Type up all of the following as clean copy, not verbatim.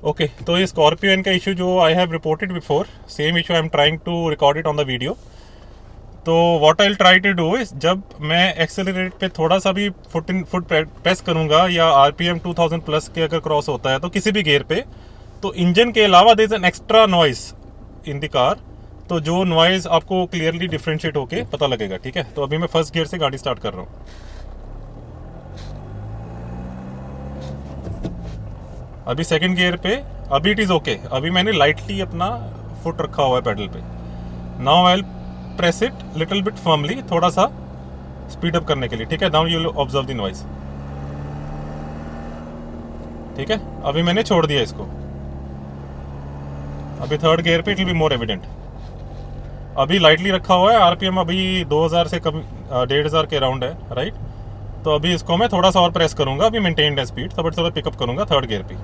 Okay, तो ये Scorpio का इशू जो I have reported before, same issue I am trying to record it on the video. तो what I will try to do is, जब मैं accelerate पे थोड़ा सा भी फुट प्रेस करूंगा या आरपीएम 2000 प्लस के अगर क्रॉस होता है तो किसी भी गियर पे, तो इंजन के अलावा there is an extra noise in the car. तो जो नॉइज आपको क्लियरली डिफ्रेंशिएट होके पता लगेगा। ठीक है, तो अभी मैं फर्स्ट गियर से गाड़ी स्टार्ट कर रहा हूँ। अभी सेकंड गियर पे, अभी इट इज ओके। अभी मैंने लाइटली अपना फुट रखा हुआ है पेडल पे। Now I will press it little bit firmly, थोड़ा सा स्पीड अप करने के लिए। ठीक है, now you will observe the noise. ठीक है, अभी मैंने छोड़ दिया इसको। अभी थर्ड गियर पे it will be more evident. अभी लाइटली रखा हुआ है, आरपीएम अभी 2000 से कम, 1500 के अराउंड है, राइट। तो अभी इसको मैं थोड़ा सा और प्रेस करूंगा। अभी मेंटेन्ड है स्पीड, तो बट थोड़ा पिकअप करूंगा थर्ड गियर पे।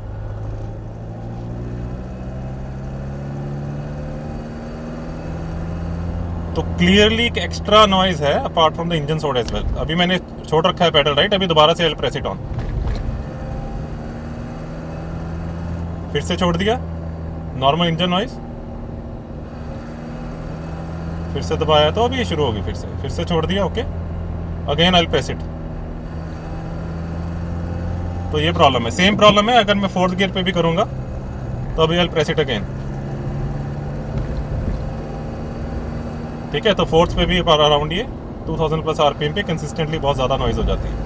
तो क्लियरली एक एक्स्ट्रा नॉइज है apart from the engine sound as well. अभी मैंने छोड़ रखा है पेडल, राइट। अभी दोबारा से I will press it on, फिर से छोड़ दिया, नॉर्मल इंजन नॉइज। फिर से दबाया तो अभी ये शुरू होगी। फिर से छोड़ दिया, okay. Again I will press it. तो ये प्रॉब्लम है, सेम प्रॉब्लम है अगर मैं फोर्थ गियर पे भी करूंगा तो अभी I will press it again. ठीक है, तो फोर्थ पे भी अराउंड ये 2000 प्लस आरपीएम पे कंसिस्टेंटली बहुत ज़्यादा नॉइज हो जाती है।